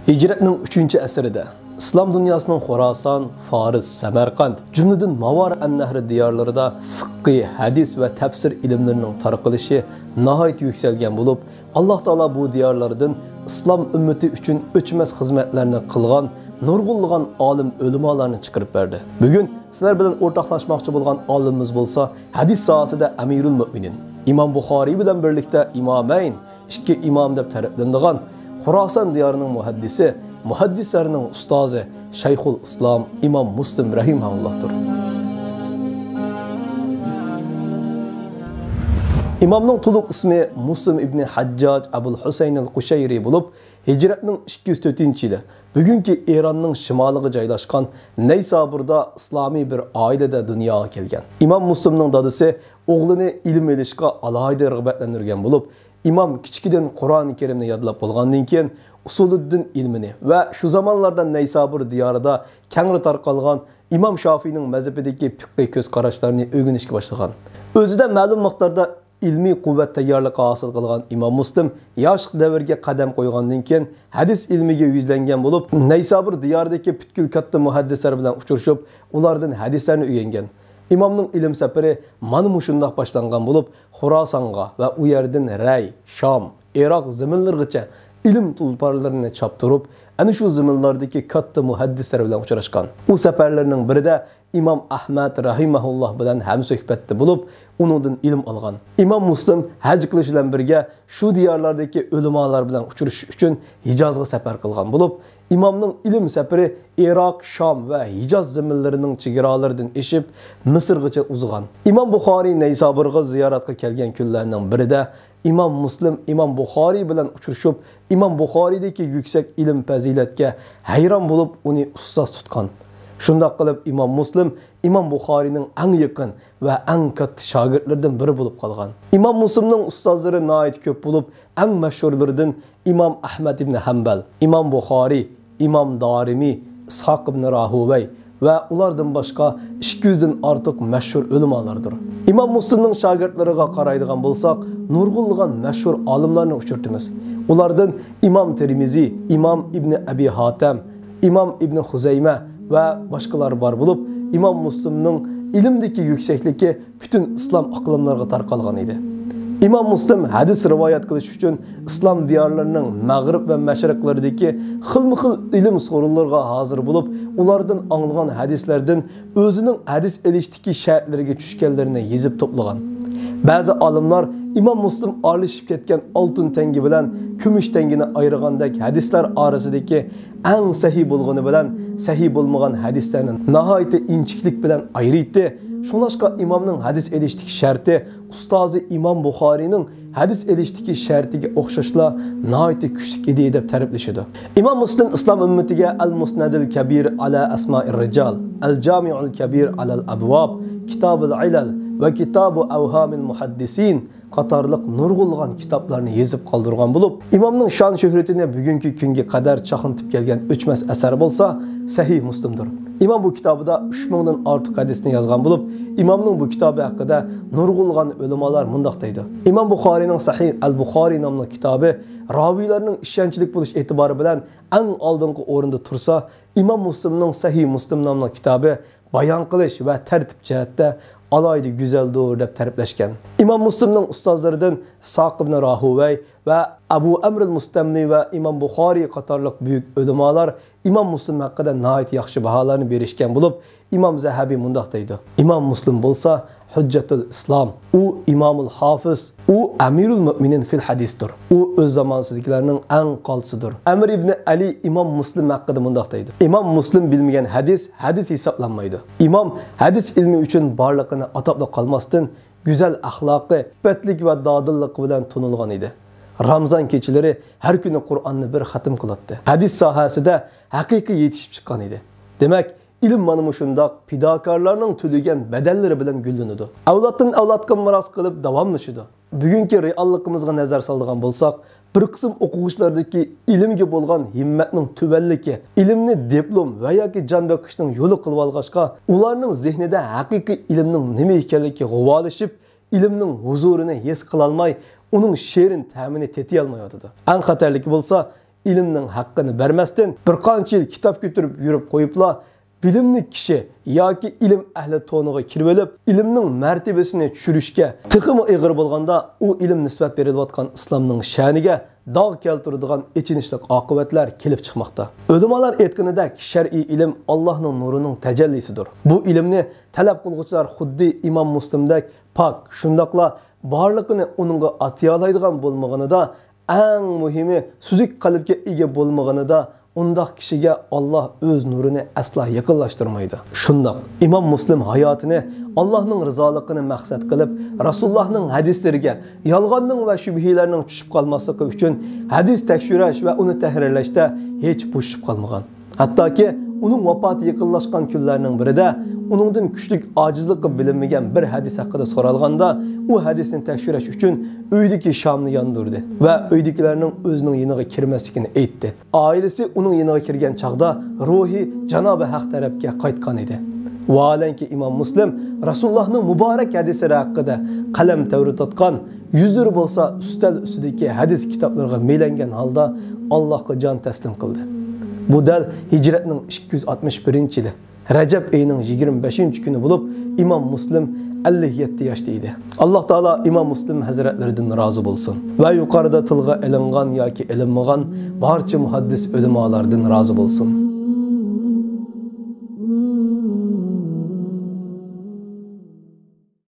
Hicretning 3-asrida İslam dünyasının Xorasan, Fariz, Samarqand, cümleden Mavar an-Nahri diyarlarida fiqh, hadis ve tafsir ilimlarining tarqalishi nihoyat yuksalgan bo'lib, Alloh taolo bu diyarlardan İslam ümmeti uchun o'chmas xizmatlarni qilgan, nurg'unlagan olim ulamolarni chiqarib berdi. Bugun sizlar bilan o'rtoqlashmoqchi bo'lgan olimimiz bo'lsa, hadis sohasida Amirul Mu'minin İmam Buxoriy bilan birlikda İmamayn, ikki imom deb ta'riflanadigan Xorasan diyarining muhaddisi, muhaddislarning ustozi Shayxul Islom İmam Muslim rahimahullahdir. İmamning to'liq ismi Muslim ibn Hajjaj Abul Husayn al-Qushayri bo'lib, hijratning 204-yili bugungi Eronning shimoliga joylashgan Naysaburda islomiy bir oilada dunyoga kelgan. Imom Muslimning dadasi o'g'lini ilm olishga alohida rag'batlantirgan bo'lib, imom kichkidan Qur'oni Karimni yodlab bo'lgandan keyin Usuluddin ilmini va shu zamonlarda Naysabur diyorida kengri tarqalgan Imom Shofiyning mazhabidagi fiqh ko'z qarashlarini o'rganishga boshlagan. O'zida ma'lum miqdorda ilmiy quvvat tayyorligi hosil qilgan Imom Muslim yoshlik davriga qadam qo'ygandan keyin hadis ilmiga yuzlangan bo'lib, Naysabur diyoridagi butkul katta muhaddislar bilan uchrashib, ulardan hadislarni o'rgangan. İmamning ilm safari mana shundoq boshlangan bo'lib, Xorasonga va u yerdan Ray, Sham, Iroq zaminlarigacha ilm tulparlarini choptirib, ana shu zaminlardagi katta muhaddislar bilan uchrashgan. U safarlarning birida İmam Ahmad rahimahulloh bilan hamsuhbatda bo'lib, undan ilm olgan. İmam Muslim haj qilish bilan birga shu diyorlardagi ulamolar bilan uchrashish uchun Hijozga safar qilgan bo'lib, İmamning ilm safari Iroq, Sham va Hijoz zaminlarining chegaralaridan eshib Misrgacha uzgan. İmam Buxoriy Naysaburga ziyoratga kelgan kunlarning birida İmam Muslim İmam Buxoriy bilan uchrashib, İmam Buxoriydagi yuksak ilm fazilatga hayron bo'lib, uni ustoz tutgan. Shunday qilib İmam Muslim İmam Buxoriyning eng yaqin va eng katta shogirdlaridan biri bo'lib qolgan. İmam Muslimning ustozlari nihoyat ko'p bo'lib, eng mashhurlaridan İmam Ahmad ibn Hanbal, İmam Buxoriy, İmam Darimi, Ishaq ibn Rahuvay ve ulardan başka 200'den artık meşhur ulamolardır. İmam Muslimning shogirdlariga qaraydigan bo'lsak, nurg'unlagan meşhur olimlarni uchirtimiz. Ulardan İmam Tirmizi, İmam İbn Abi Hatem, İmam İbn Huzayma ve başkalar var bo'lib, İmam Muslimning ilmdagi yuksakligi bütün İslam aqlimlariga tarqalgan edi. İmam Muslim hadis rivoyat qilish uchun islom diyorlarining mag'rib va mashriqlaridagi xilma-xil ilm so'rovlarga hozir bo'lib, ulardan anglagan hadislardan o'zining hadis elishdagi shartlariga tushganlarini yezib to'plagan. Ba'zi olimlar İmam Muslim aralashib ketgan oltin tengi bilan kumush tengini ayirgandek hadislar orasidagi eng sahih bo'lgani bilan sahih bo'lmagan hadislarni nihoyat inchiklik bilan ayirdi. Şunlaşqa imamның hadis edişdiki şərti ustozi İmam Buxoriyning hadis edişdiki şərtiga o'xshashla nihoyatda kuchli edi deb ta'riflashadi. İmam Muslim islom ummatiga Al-Musnadul Kabir ala Asma'ir Rijal, Al-Jami'ul Kabir ala Al-Abwab, Kitabul Ilal va Kitabu Awhamil Muhaddisin qatorliq nurg'unlagan kitoblarni yozib qoldirgan bo'lib, imomning shon shuhratini bugungi kunga qadar chaqintib kelgan o'chmas asar bo'lsa, Sahih Muslimdir. İmam bu kitabida 3000 dan ortiq hadisni yozgan bo'lib, imomning bu kitobi haqida nurg'unlagan ulamolar mundoq deydi. İmam Buxoriyning Sahih al-Buxoriy nomli kitobi raviylarning ishonchlik bo'lish e'tibori bilan eng oldingi o'rinda tursa, İmam Muslimning Sahih Muslim nomli kitobi bayon qilish va tartib jihatda alayda güzeldir deb ta'riflashgan. İmam Muslimning ustozlaridan Ishaq ibn Rahuvay ve Abu Amr al-Mustamli ve İmam Buxoriy qatorliq buyuk ulamolar İmam Muslim haqida nihoyat yaxshi baholarni berishgan bo'lib, İmam Zahabiy mundoq deydi. İmam Muslim bo'lsa Hujjatul Islam, u İmamul Hafiz, u Amirul Mu'minin fil hadisdir. U o'z zamonasidagilarning eng qolsidir. Amr ibn Ali İmam Muslim haqida mundoq deydi. İmam Muslim bilmagan hadis hisoblanmaydi. İmam hadis ilmi uchun borligini atobli qolmasdan güzel axloqi, patlik va dodillik bilan tunilgan edi. Ramazan kechalari har kuni Qur'onni bir xatm qiladi. Hadis sohasida haqiqiy yetishib chiqqan edi. Demak, ilm mana shundoq fidokorlarning to'lagan badallari bilan gullanadi. Avloddan avlodga miros qilib davomlashadi. Bugungi realligimizga nazar soladigan bo'lsak, bir qism o'quvchilardagi ilmga bo'lgan himmatning tubanligi, ilmni diplom va yoki jon boqishning yo'li qilib olg'achqa, ularning zehnida haqiqiy ilmning nima ekanligi g'uvolashib, ilmning huzurini his qila olmay, uning she'rin ta'mini tetiy olmayotdi. Eng xatarligi bo'lsa, ilimning haqqini bermasdan bir qancha yil kitob ko'tarib yurib qo'yibla bilimli kishi yoki ilm ahli to'niga kirib olib, ilmning martabasini tushirishga tiqimi ig'ir bo'lganda, u ilm nisbat berilayotgan islomning sha'niga dog' keltiradigan ichinishlik oqibatlar kelib chiqmoqda. Ulamolar aytganidek, shar'iy ilm Allohning nurining tajallisidir. Bu ilmni talab qiluvchilar xuddi Imom Muslimdek pok, shundaqla barligini uningga atiyolaydigan bo'lmaganida, eng muhimi suzik qalbga ega bo'lmaganida undaq kishiga Allah o'z nurini asla yaqinlashtirmaydi. Shundaq Imom Muslim hayotini Allohning rizoligini maqsad qilib, Rasulullohning hadislariga yolg'onning va shubhilarning tushib qolmasligi uchun hadis tekshirish va uni tahrirlashda hech bo'shib qolmagan. Hattoki uning vafoti yaqinlashgan kunlarning birida uningdan kuchlik ojizlikqa bilinmagan bir hadis haqida so'ralganda, u hadisni tekshirish uchun uydagi shamni yondirdi va uydagilarning o'zining yoniga kirmasligini aytdi. Oilasi uning yoniga kirgan chaqda ruhi Janobi Haq tarafga qaytgan edi. Vaolanki Imom Muslim Rasulullohning muborak hadislari haqida qalam tavratotgan, yuzlari bo'lsa ustal ustidagi hadis kitoblarga melangan holda Allohga jon taslim qildi. Bu dal hijratning 261-yili Rajab oyining 25-kuni bo'lib, Imom Muslim 57 yoshda edi. Alloh taolo Imom Muslim hazratlaridan rozi bo'lsin va yuqorida tilga ilingan yoki ilinmagan barcha muhaddis ulamolardan rozi bo'lsin.